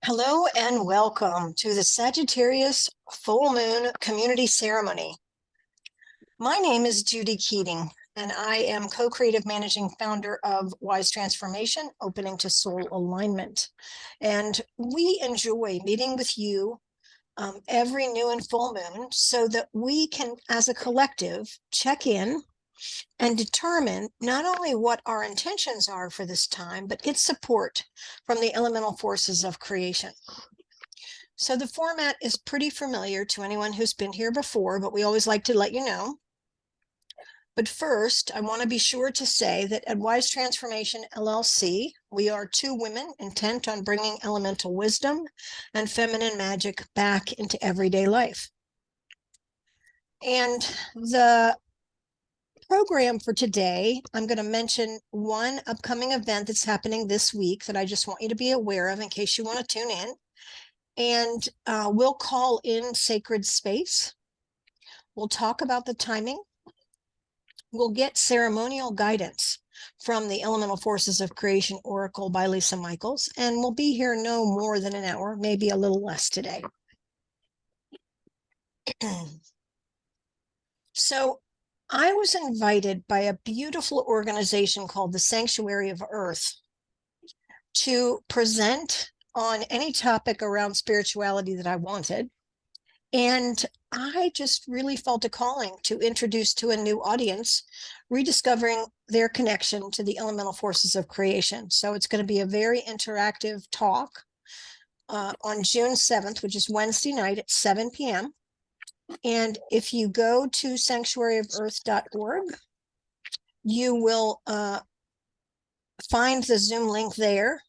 Hello and welcome to the Sagittarius Full Moon Community Ceremony. My name is Judy Keating, and I am co-creative managing founder of Wise Transformation, Opening to Soul Alignment. And we enjoy meeting with you every new and full moon so that we can, as a collective, check in and determine not only what our intentions are for this time, but its support from the elemental forces of creation. So the format is pretty familiar to anyone who's been here before, but we always like to let you know. But first, I want to be sure to say that at Wise Transformation LLC, we are two women intent on bringing elemental wisdom and feminine magic back into everyday life. And the program for today, I'm going to mention one upcoming event that's happening this week that I just want you to be aware of in case you want to tune in. And we'll call in Sacred Space. We'll talk about the timing. We'll get ceremonial guidance from the Elemental Forces of Creation Oracle by Lisa Michaels, and we'll be here no more than an hour, maybe a little less today. So I was invited by a beautiful organization called the Sanctuary of Earth to present on any topic around spirituality that I wanted. And I just really felt a calling to introduce to a new audience, rediscovering their connection to the elemental forces of creation. So it's going to be a very interactive talk on June 7th, which is Wednesday night at 7 p.m. And if you go to sanctuaryofearth.org, you will find the Zoom link there,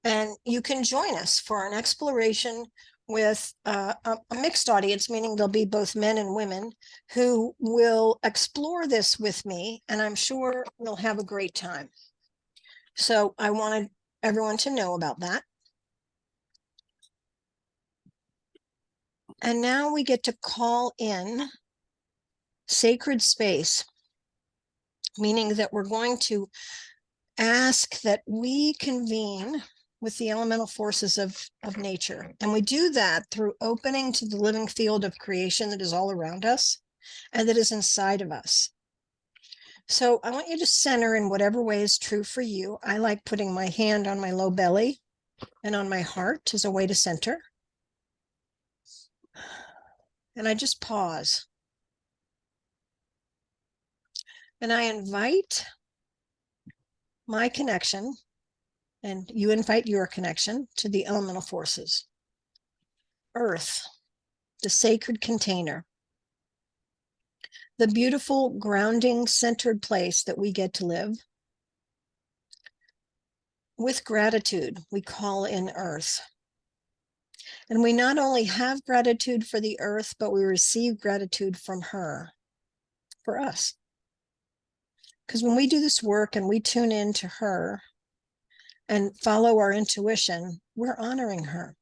and you can join us for an exploration with a mixed audience, meaning there'll be both men and women who will explore this with me, and I'm sure we'll have a great time. So I wanted everyone to know about that. And now we get to call in sacred space, meaning that we're going to ask that we convene with the elemental forces of nature. And we do that through opening to the living field of creation that is all around us and that is inside of us. So I want you to center in whatever way is true for you. I like putting my hand on my low belly and on my heart as a way to center. And I just pause. And I invite my connection, and you invite your connection to the elemental forces. Earth, the sacred container, the beautiful grounding centered place that we get to live. With gratitude, we call in Earth. And we not only have gratitude for the Earth, but we receive gratitude from her, for us. Because when we do this work and we tune in to her and follow our intuition, we're honoring her.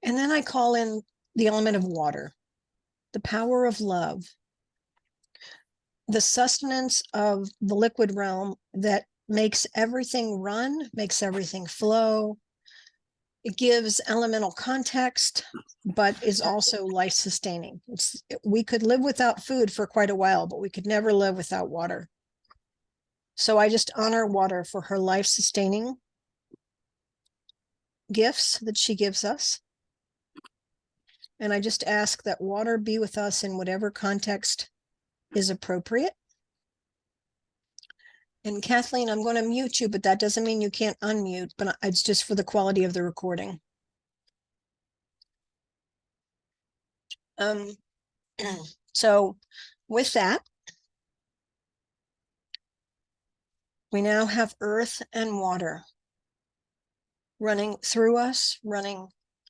And then I call in the element of water, the power of love, the sustenance of the liquid realm that makes everything run, makes everything flow. It gives elemental context, but is also life-sustaining. We could live without food for quite a while, but we could never live without water. So I just honor water for her life-sustaining gifts that she gives us. And I just ask that water be with us in whatever context is appropriate. And Kathleen, I'm going to mute you, but that doesn't mean you can't unmute, but it's just for the quality of the recording. So with that, we now have earth and water running through us, running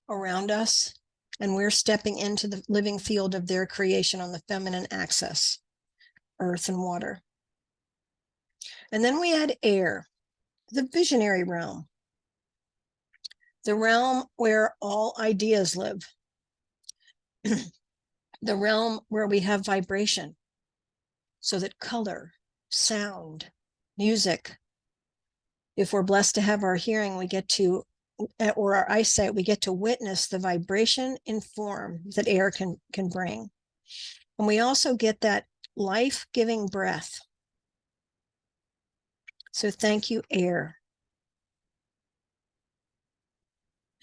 around us, and we're stepping into the living field of their creation on the feminine axis, earth and water. And then we add air, the visionary realm, the realm where all ideas live, the realm where we have vibration, so that color, sound, music, if we're blessed to have our hearing, we get to, or our eyesight, we get to witness the vibration in form that air can bring. And we also get that life-giving breath. So thank you, air.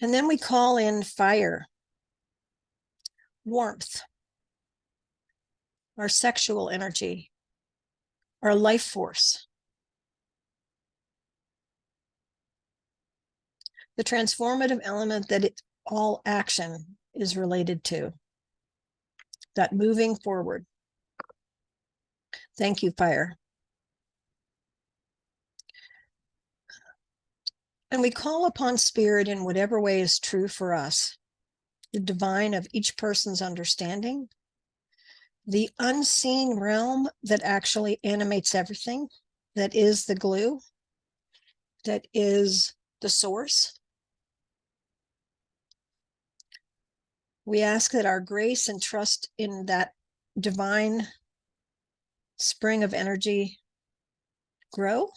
And then we call in fire, warmth, our sexual energy, our life force. The transformative element that all action is related to, that moving forward. Thank you, fire. And we call upon spirit in whatever way is true for us, the divine of each person's understanding, the unseen realm that actually animates everything, that is the glue, that is the source. We ask that our grace and trust in that divine spring of energy grow,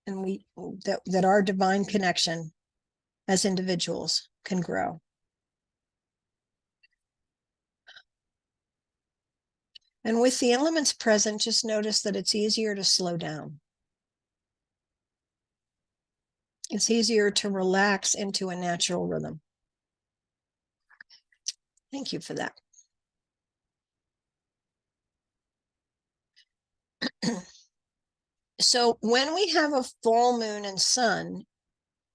and that our divine connection as individuals can grow. And with the elements present, just notice that it's easier to slow down. It's easier to relax into a natural rhythm. Thank you for that. So when we have a full moon and sun,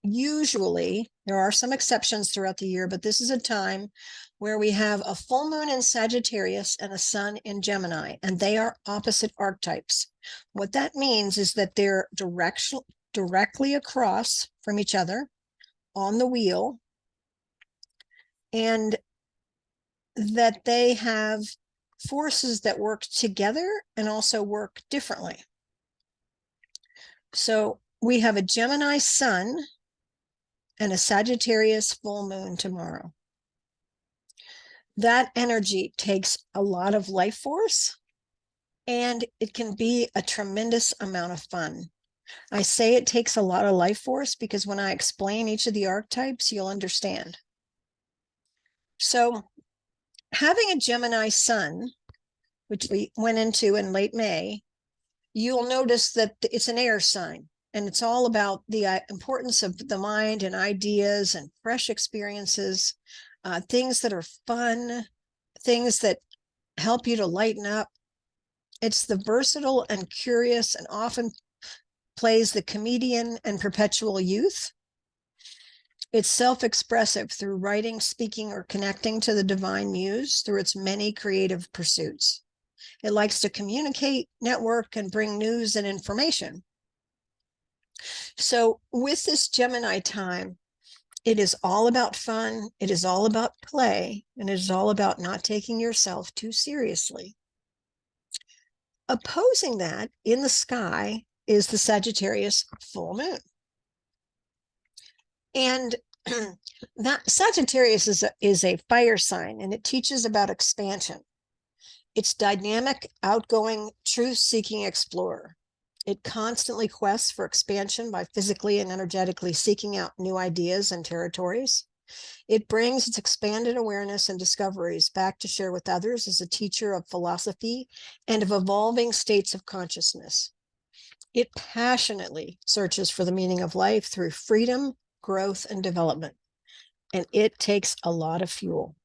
usually, there are some exceptions throughout the year, but this is a time where we have a full moon in Sagittarius and a sun in Gemini, and they are opposite archetypes. What that means is that they're directly across from each other on the wheel, and that they have forces that work together and also work differently. So we have a Gemini sun and a Sagittarius full moon tomorrow. That energy takes a lot of life force, and it can be a tremendous amount of fun. I say it takes a lot of life force because when I explain each of the archetypes, you'll understand. So having a Gemini sun, which we went into in late May, you'll notice that it's an air sign, and it's all about the importance of the mind and ideas and fresh experiences, things that are fun, things that help you to lighten up. It's the versatile and curious, and often plays the comedian and perpetual youth. It's self-expressive through writing, speaking, or connecting to the divine muse through its many creative pursuits. It likes to communicate, network, and bring news and information. So with this Gemini time, it is all about fun, it is all about play, and it is all about not taking yourself too seriously. Opposing that in the sky is the Sagittarius full moon. And that Sagittarius is a fire sign, and it teaches about expansion. It's dynamic, outgoing, truth-seeking explorer. It constantly quests for expansion by physically and energetically seeking out new ideas and territories. It brings its expanded awareness and discoveries back to share with others as a teacher of philosophy and of evolving states of consciousness. It passionately searches for the meaning of life through freedom, growth, and development. And it takes a lot of fuel.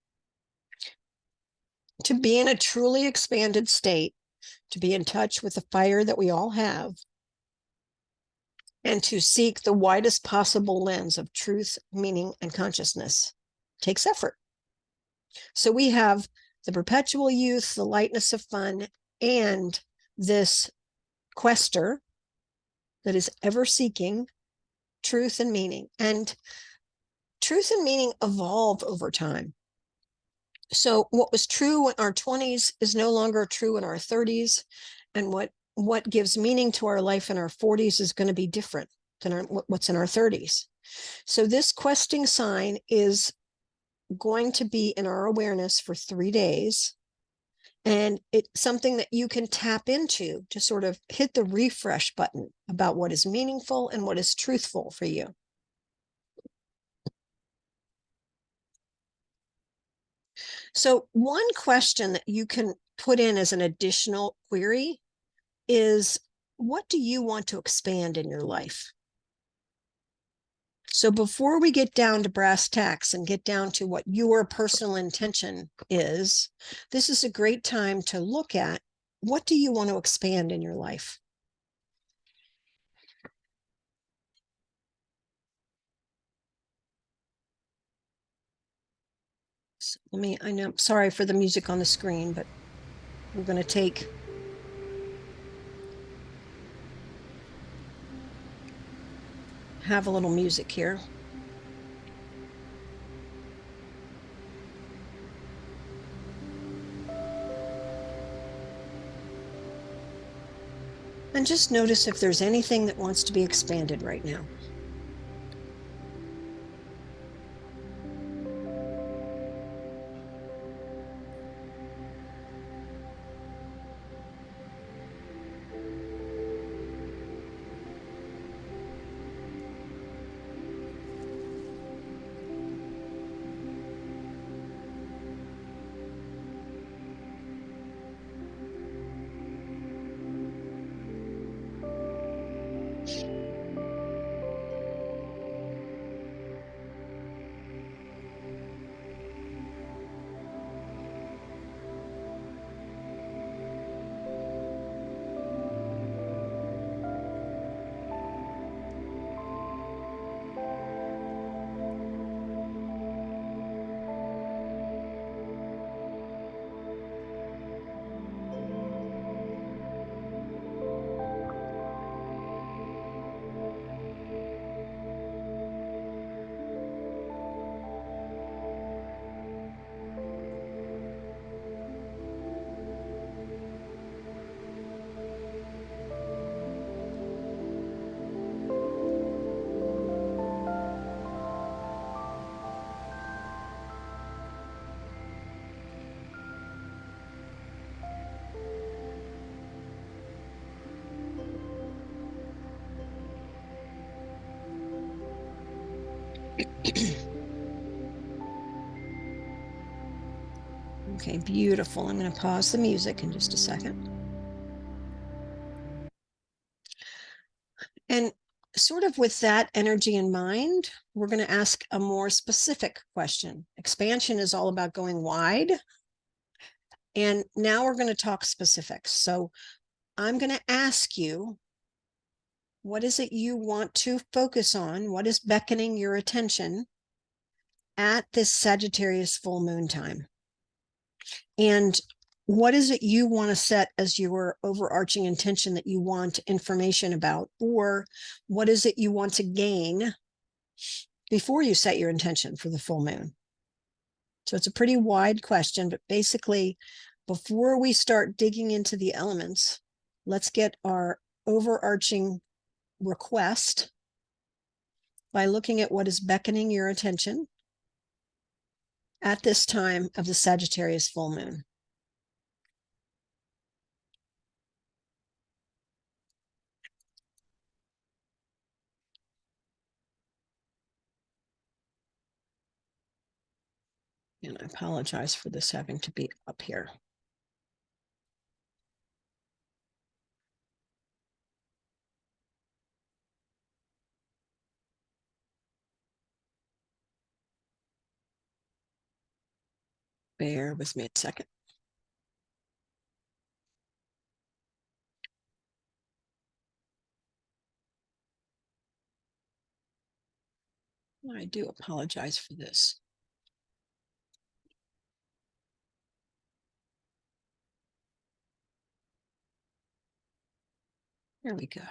To be in a truly expanded state, to be in touch with the fire that we all have, and to seek the widest possible lens of truth, meaning, and consciousness takes effort. So we have the perpetual youth, the lightness of fun, and this quester that is ever seeking truth and meaning. And truth and meaning evolve over time. So what was true in our 20s is no longer true in our 30s. And what gives meaning to our life in our 40s is going to be different than what's in our 30s. So this questing sign is going to be in our awareness for 3 days. And it's something that you can tap into to sort of hit the refresh button about what is meaningful and what is truthful for you. So one question that you can put in as an additional query is, what do you want to expand in your life? So before we get down to brass tacks and get down to what your personal intention is, this is a great time to look at, what do you want to expand in your life? So I know, sorry for the music on the screen, but we're going to have a little music here. And just notice if there's anything that wants to be expanded right now. Okay, beautiful. I'm going to pause the music in just a second. And sort of with that energy in mind, we're going to ask a more specific question. Expansion is all about going wide. And now we're going to talk specifics. So I'm going to ask you, what is it you want to focus on? What is beckoning your attention at this Sagittarius full moon time? And what is it you want to set as your overarching intention that you want information about? Or what is it you want to gain before you set your intention for the full moon? So it's a pretty wide question, but basically, before we start digging into the elements, let's get our overarching request by looking at what is beckoning your attention at this time of the Sagittarius full moon. And I apologize for this having to be up here. Bear with me a second. I do apologize for this. There we go.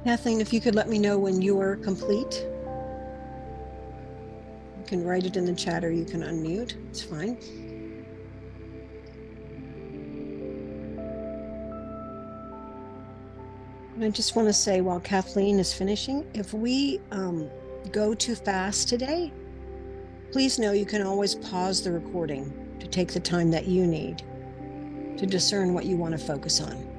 Kathleen, if you could let me know when you're complete. You can write it in the chat or you can unmute. It's fine. And I just want to say while Kathleen is finishing, if we go too fast today, please know you can always pause the recording to take the time that you need to discern what you want to focus on.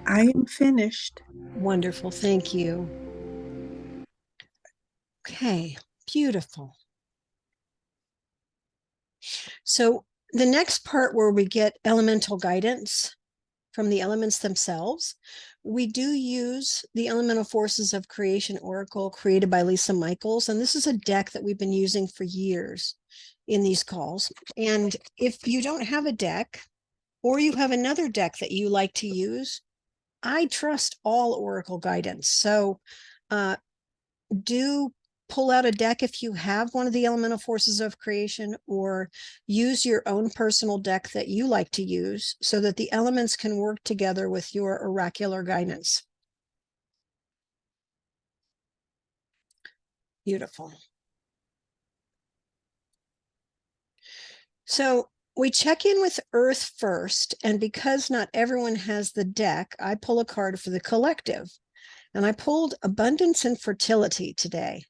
I am finished. Wonderful. Thank you. Okay, beautiful. So the next part where we get elemental guidance from the elements themselves, we do use the Elemental Forces of Creation Oracle created by Lisa Michaels. And this is a deck that we've been using for years in these calls. And if you don't have a deck or you have another deck that you like to use, I trust all Oracle guidance. So do pull out a deck if you have one of the Elemental Forces of Creation, or use your own personal deck that you like to use so that the elements can work together with your oracular guidance. Beautiful. So we check in with Earth first, and because not everyone has the deck, I pull a card for the collective. And I pulled Abundance and Fertility today,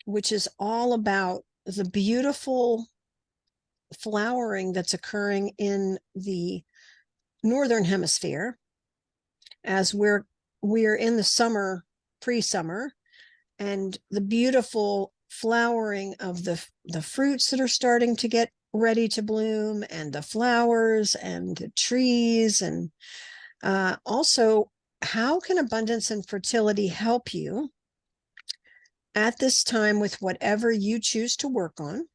which is all about the beautiful flowering that's occurring in the northern hemisphere as we're in the summer, pre-summer, and the beautiful flowering of the fruits that are starting to get ready to bloom, and the flowers and the trees. And also, how can abundance and fertility help you at this time with whatever you choose to work on?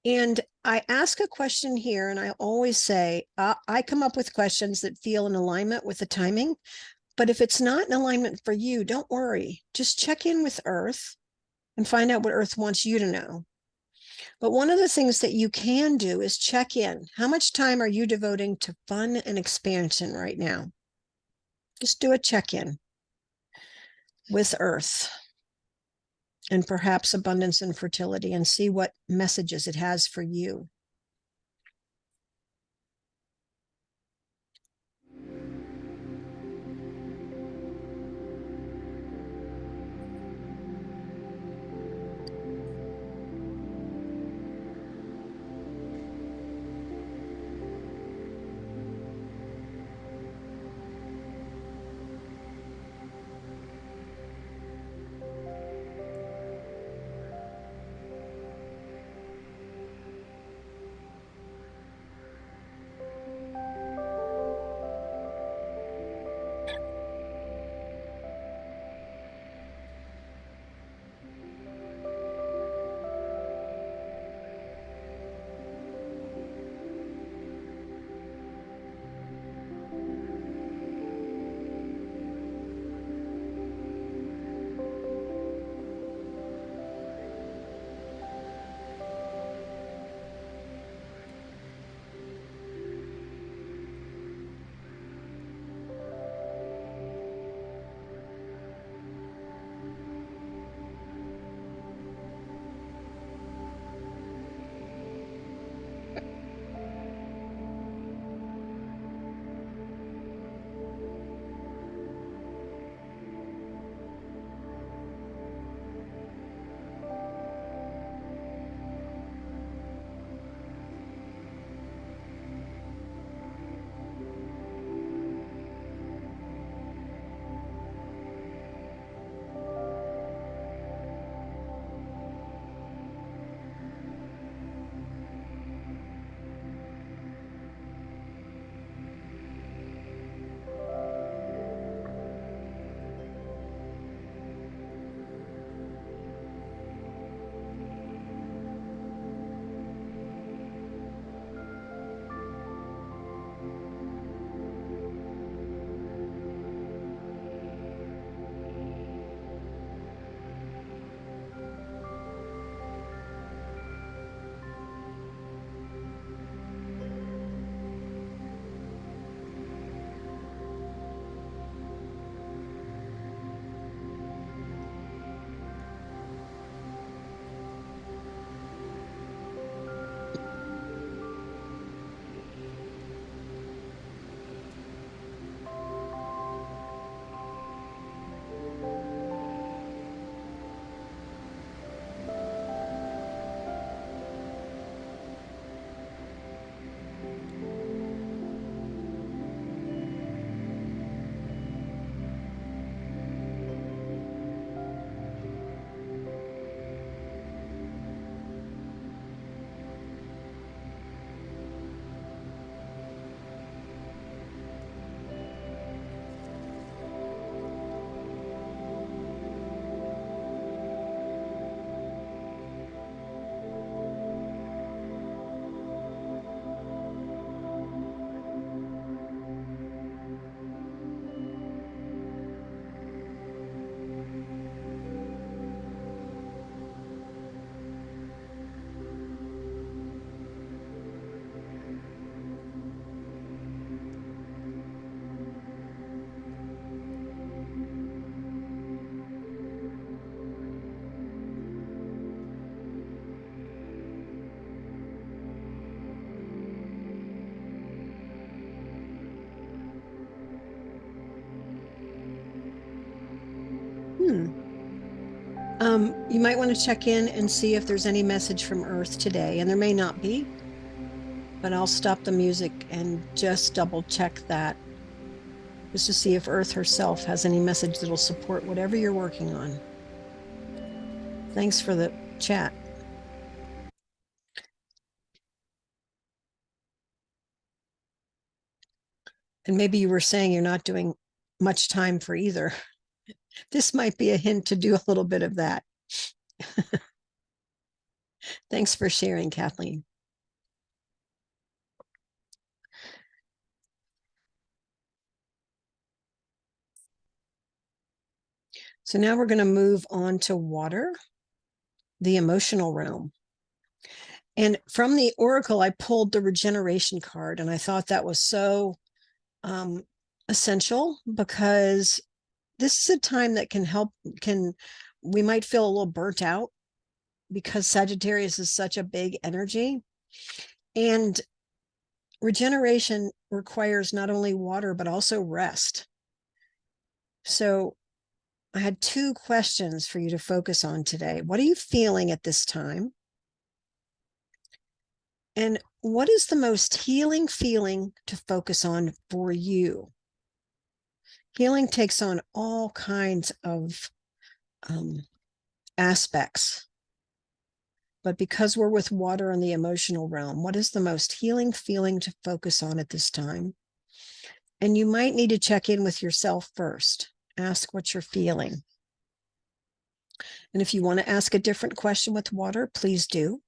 And I ask a question here, and I always say, I come up with questions that feel in alignment with the timing. But if it's not in alignment for you, don't worry. Just check in with Earth and find out what Earth wants you to know. But one of the things that you can do is check in. How much time are you devoting to fun and expansion right now? Just do a check-in with Earth and perhaps abundance and fertility, and see what messages it has for you. Hmm. You might want to check in and see if there's any message from Earth today, and there may not be, but I'll stop the music and just double check that just to see if Earth herself has any message that'll support whatever you're working on. Thanks for the chat. And maybe you were saying you're not doing much time for either. This might be a hint to do a little bit of that. Thanks for sharing, Kathleen. So now we're going to move on to water, the emotional realm. And from the Oracle, I pulled the regeneration card, and I thought that was so essential because this is a time that we might feel a little burnt out because Sagittarius is such a big energy. And regeneration requires not only water, but also rest. So I had two questions for you to focus on today. What are you feeling at this time? And what is the most healing feeling to focus on for you? Healing takes on all kinds of aspects. But because we're with water in the emotional realm, what is the most healing feeling to focus on at this time? And you might need to check in with yourself first. Ask what you're feeling. And if you want to ask a different question with water, please do.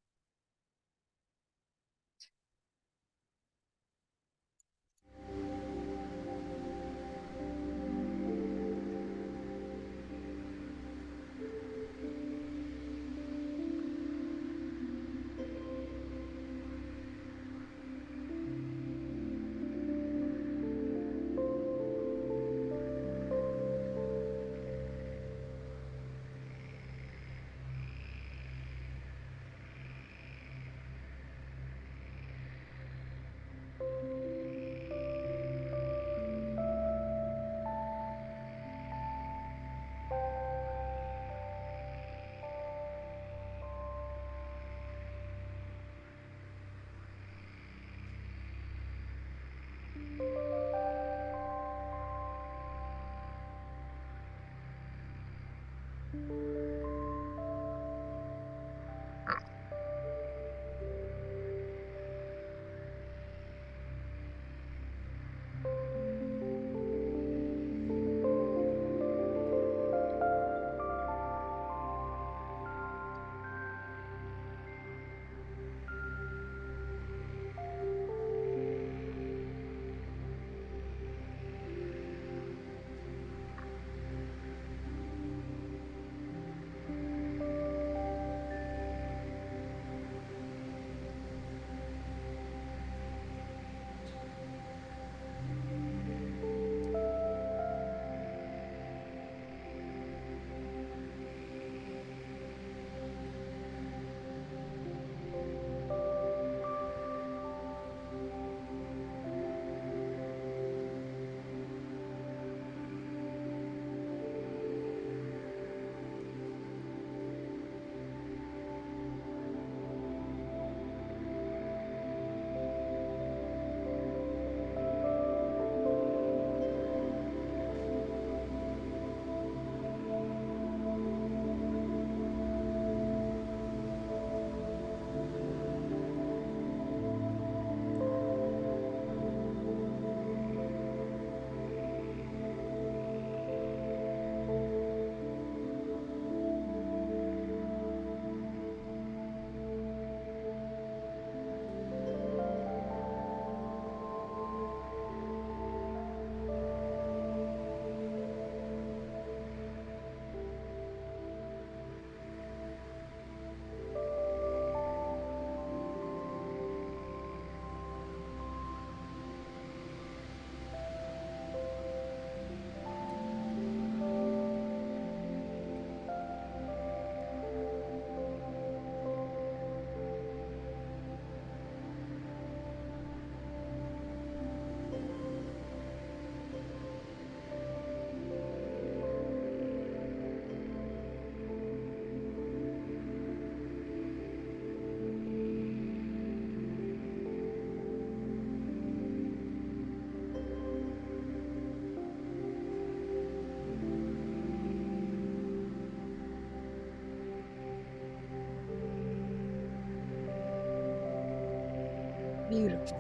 Beautiful.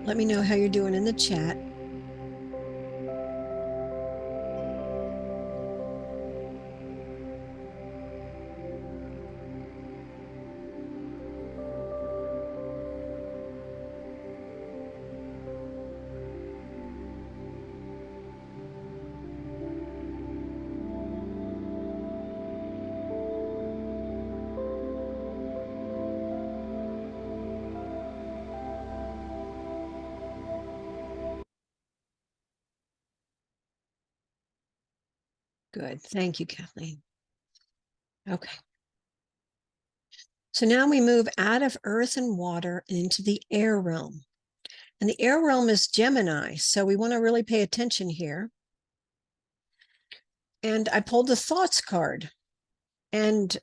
Let me know how you're doing in the chat. Good. Thank you, Kathleen. Okay. So now we move out of earth and water into the air realm. And the air realm is Gemini. So we want to really pay attention here. And I pulled the thoughts card. And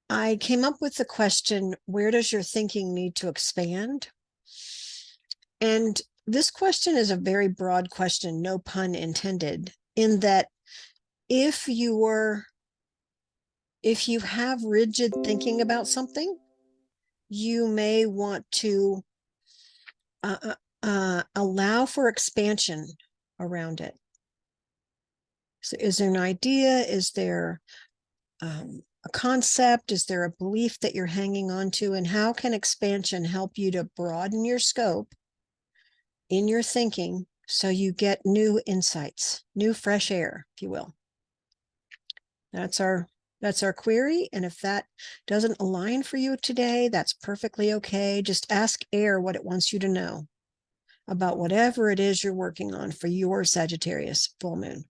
I came up with the question, where does your thinking need to expand? And this question is a very broad question, no pun intended, in that if you have rigid thinking about something, you may want to allow for expansion around it. So is there an idea? Is there a concept? Is there a belief that you're hanging on to? And how can expansion help you to broaden your scope in your thinking so you get new insights, new fresh air, if you will? That's our query. And if that doesn't align for you today, that's perfectly okay. Just ask air what it wants you to know about whatever it is you're working on for your Sagittarius full moon.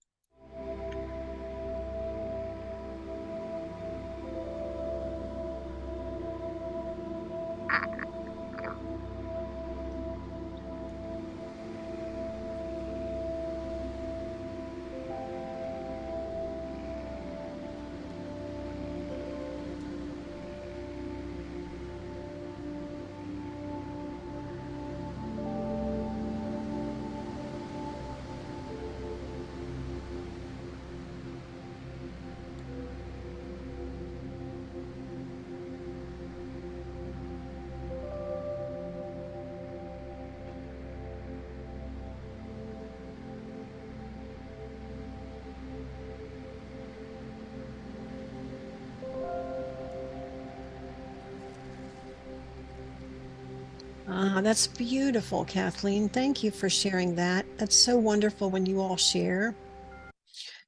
That's beautiful, Kathleen. Thank you for sharing that. That's so wonderful when you all share.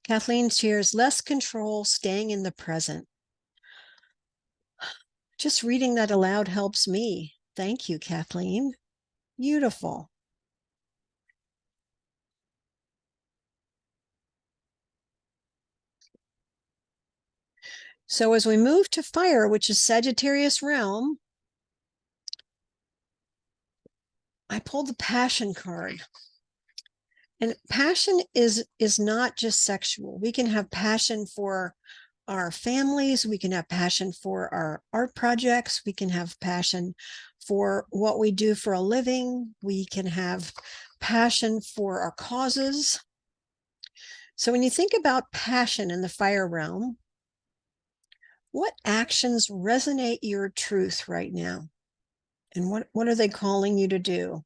Kathleen shares less control, staying in the present. Just reading that aloud helps me. Thank you, Kathleen. Beautiful. So as we move to fire, which is Sagittarius realm, I pulled the passion card. And passion is not just sexual. We can have passion for our families. We can have passion for our art projects. We can have passion for what we do for a living. We can have passion for our causes. So when you think about passion in the fire realm, what actions resonate your truth right now? And what are they calling you to do?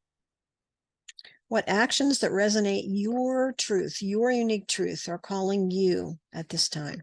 What actions that resonate your truth, your unique truth, are calling you at this time?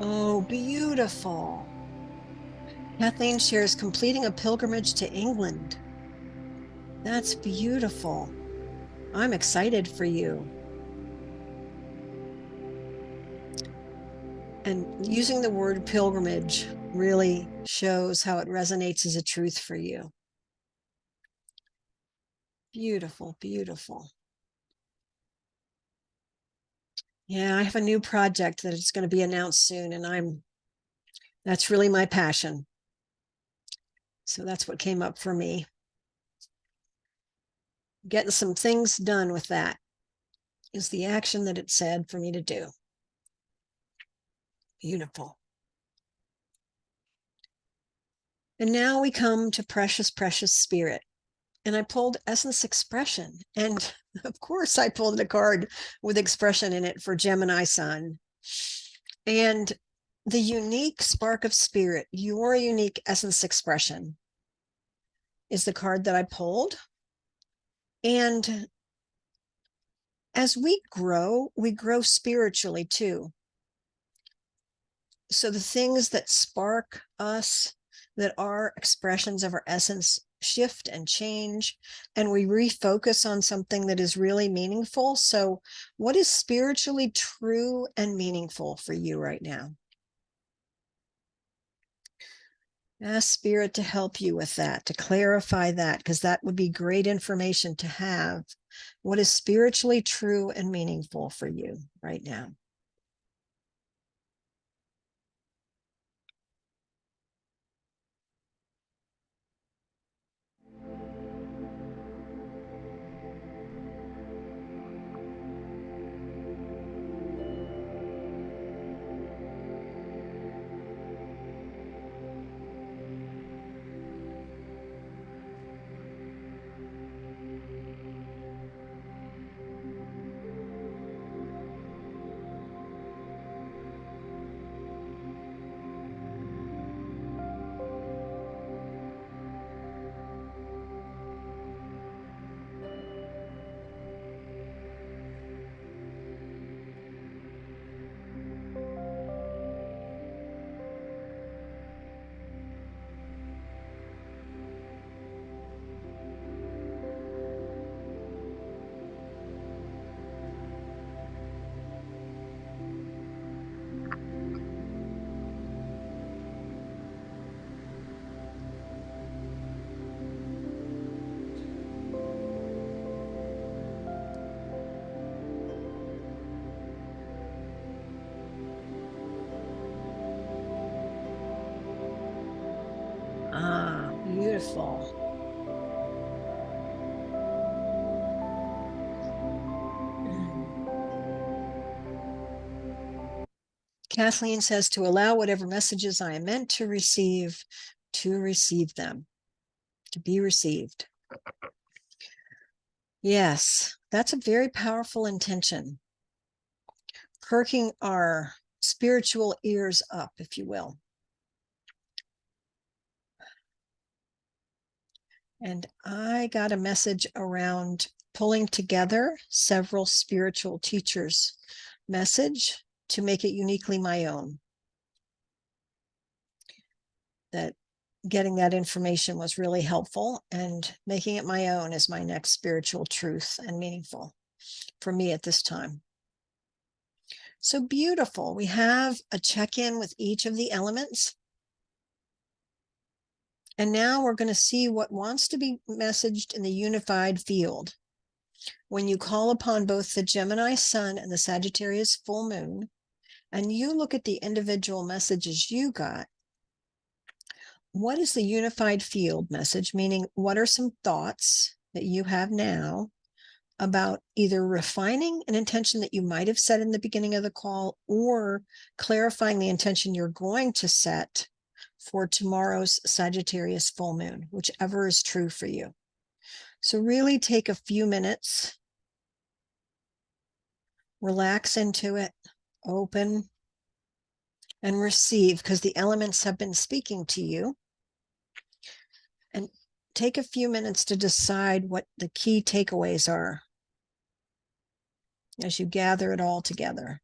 Oh, beautiful. Kathleen shares completing a pilgrimage to England. That's beautiful. I'm excited for you. And using the word pilgrimage really shows how it resonates as a truth for you. Beautiful, beautiful. Yeah, I have a new project that is going to be announced soon, and that's really my passion. So that's what came up for me. Getting some things done with that is the action that it said for me to do. Beautiful. And now we come to precious, precious spirit. And I pulled essence expression. And of course, I pulled a card with expression in it for Gemini Sun. And the unique spark of spirit, your unique essence expression, is the card that I pulled. And as we grow spiritually too. So the things that spark us, that are expressions of our essence, shift and change, and we refocus on something that is really meaningful. So what is spiritually true and meaningful for you right now? Ask spirit to help you with that, to clarify that, because that would be great information to have. What is spiritually true and meaningful for you right now? Ah, beautiful. Kathleen says to allow whatever messages I am meant to receive them, to be received. Yes, that's a very powerful intention. Perking our spiritual ears up, if you will. And I got a message around pulling together several spiritual teachers' message to make it uniquely my own. That getting that information was really helpful, and making it my own is my next spiritual truth and meaningful for me at this time. So beautiful. We have a check-in with each of the elements. And now we're going to see what wants to be messaged in the unified field. When you call upon both the Gemini Sun and the Sagittarius full moon, and you look at the individual messages you got, what is the unified field message? Meaning, what are some thoughts that you have now about either refining an intention that you might have set in the beginning of the call, or clarifying the intention you're going to set for tomorrow's Sagittarius full moon, whichever is true for you. So really take a few minutes, relax into it, open and receive, because the elements have been speaking to you. And take a few minutes to decide what the key takeaways are as you gather it all together.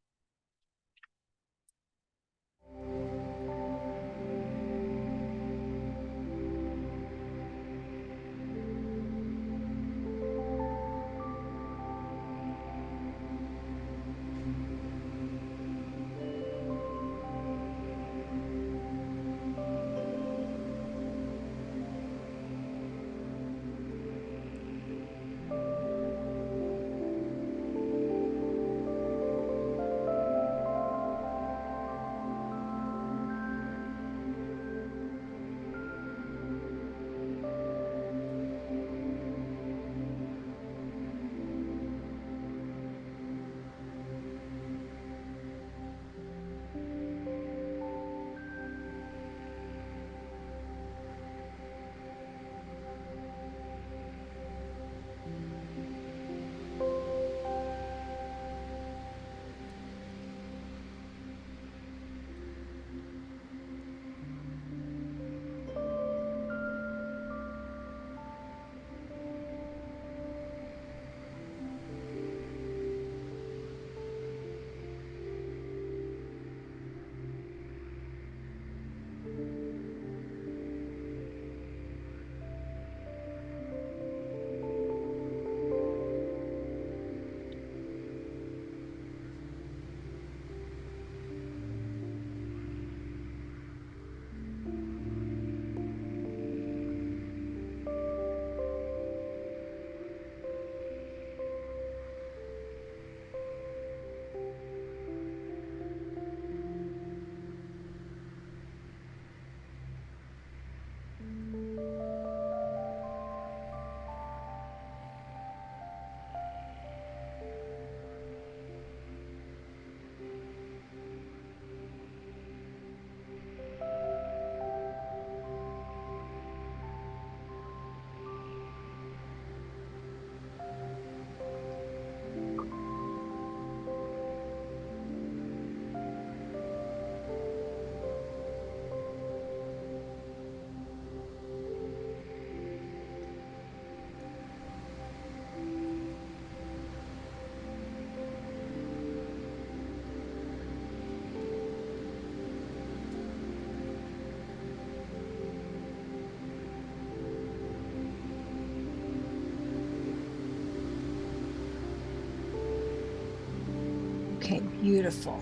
Okay, beautiful.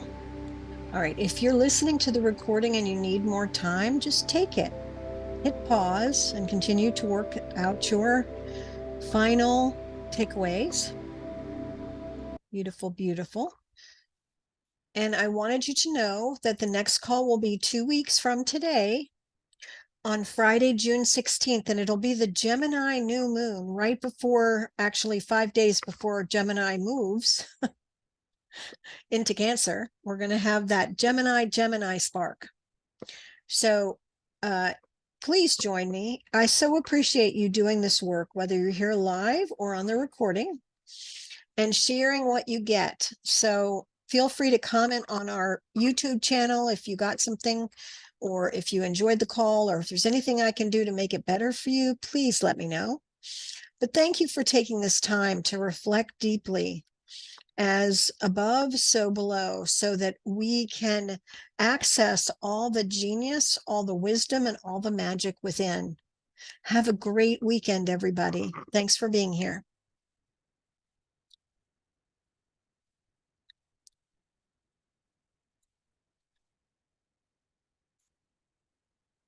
All right, if you're listening to the recording and you need more time, just take it. Hit pause and continue to work out your final takeaways. Beautiful, beautiful. And I wanted you to know that the next call will be 2 weeks from today on Friday, June 16th, and it'll be the Gemini new moon right before, actually 5 days before Gemini moves into Cancer. We're going to have that Gemini spark. So please join me. I so appreciate you doing this work, whether you're here live or on the recording, and sharing what you get. So feel free to comment on our YouTube channel if you got something, or if you enjoyed the call, or if there's anything I can do to make it better for you, please let me know. But thank you for taking this time to reflect deeply, as above, so below, so that we can access all the genius, all the wisdom, and all the magic within. Have a great weekend, everybody. Thanks for being here.